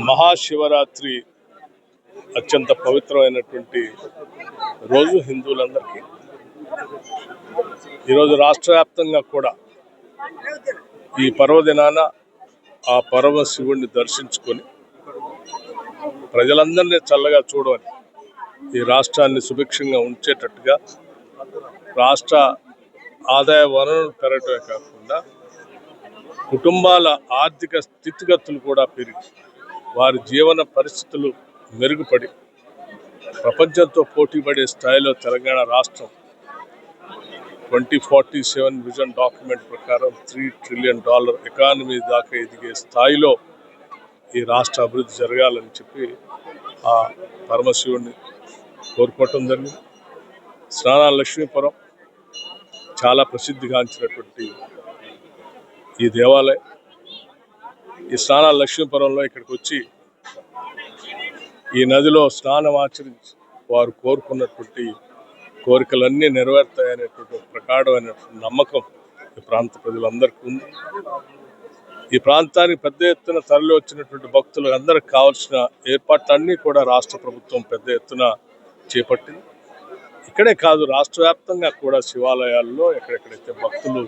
మహాశివరాత్రి అత్యంత పవిత్రమైనటువంటి రోజు హిందువులందరికీ. ఈరోజు రాష్ట్ర వ్యాప్తంగా కూడా ఈ పర్వదినాన ఆ పరమశివుణ్ణి దర్శించుకొని ప్రజలందరినీ చల్లగా చూడమని, ఈ రాష్ట్రాన్ని సుభిక్షంగా ఉంచేటట్టుగా రాష్ట్ర ఆదాయ వనరులు పెరగటమే కాకుండా కుటుంబాల ఆర్థిక స్థితిగతులు కూడా పెరిగి వారి జీవన పరిస్థితులు మెరుగుపడి ప్రపంచంతో పోటీపడే స్థాయిలో తెలంగాణ రాష్ట్రం 2047 విజన్ డాక్యుమెంట్ ప్రకారం $3 ట్రిలియన్ ఎకానమీ దాకా ఎదిగే స్థాయిలో ఈ రాష్ట్ర అభివృద్ధి జరగాలని చెప్పి ఆ పరమశివుడిని కోరుకోవటం జరిగింది. స్నానాల లక్ష్మీపురం చాలా ప్రసిద్ధిగాంచినటువంటి ఈ దేవాలయం. ఈ స్నానాల లక్ష్మీపురంలో ఇక్కడికి వచ్చి ఈ నదిలో స్నానం ఆచరించి వారు కోరుకున్నటువంటి కోరికలన్నీ నెరవేరుతాయనేటువంటి ప్రగాఢమైనటువంటి నమ్మకం ఈ ప్రాంత ప్రజలందరికీ ఉంది. ఈ ప్రాంతానికి పెద్ద ఎత్తున తరలి వచ్చినటువంటి భక్తులు అందరికి కావాల్సిన ఏర్పాట్లన్నీ కూడా రాష్ట్ర ప్రభుత్వం పెద్ద ఎత్తున చేపట్టింది. ఇక్కడే కాదు, రాష్ట్ర వ్యాప్తంగా కూడా శివాలయాల్లో ఎక్కడెక్కడైతే భక్తులు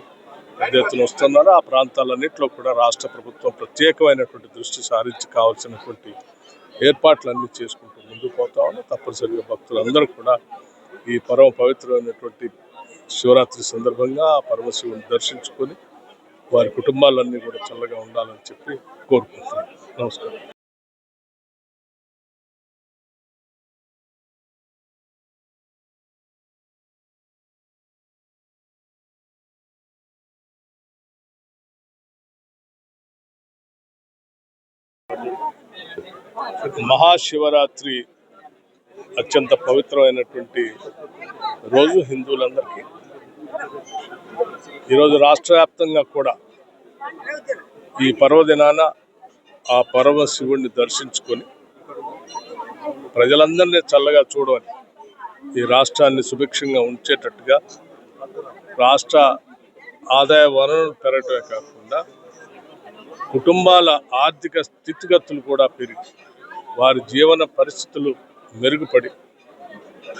పెద్ద ఎత్తున వస్తున్నారో ఆ ప్రాంతాలన్నింటిలో కూడా రాష్ట్ర ప్రభుత్వం ప్రత్యేకమైనటువంటి దృష్టి సారించి కావాల్సినటువంటి ఏర్పాట్లన్నీ చేసుకుంటూ ముందుకు పోతా ఉన్నాయి. తప్పనిసరిగా భక్తులందరూ కూడా ఈ పరమ పవిత్రమైనటువంటి శివరాత్రి సందర్భంగా పరమశివుని దర్శించుకొని వారి కుటుంబాలన్నీ కూడా చల్లగా ఉండాలని చెప్పి కోరుకుంటున్నాను. నమస్కారం. మహాశివరాత్రి అత్యంత పవిత్రమైనటువంటి రోజు హిందువులందరికీ. ఈరోజు రాష్ట్ర వ్యాప్తంగా కూడా ఈ పర్వదినాన ఆ పరమశివుణ్ణి దర్శించుకొని ప్రజలందరినీ చల్లగా చూడమని, ఈ రాష్ట్రాన్ని సుభిక్షంగా ఉంచేటట్టుగా రాష్ట్ర ఆదాయ వనరులు పెరగటమే కాకుండా కుటుంబాల ఆర్థిక స్థితిగతులు కూడా పెరిగి వారి జీవన పరిస్థితులు మెరుగుపడి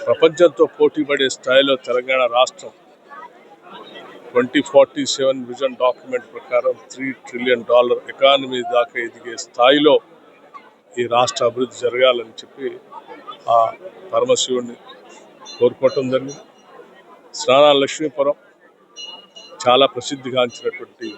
ప్రపంచంతో పోటీపడే స్థాయిలో తెలంగాణ రాష్ట్రం 2047 విజన్ డాక్యుమెంట్ ప్రకారం $3 ట్రిలియన్ ఎకానమీ దాకా ఎదిగే స్థాయిలో ఈ రాష్ట్ర అభివృద్ధి జరగాలని చెప్పి ఆ పరమశివుడిని కోరుకోవటం జరిగింది. స్నానాల లక్ష్మీపురం చాలా ప్రసిద్ధిగాంచినటువంటి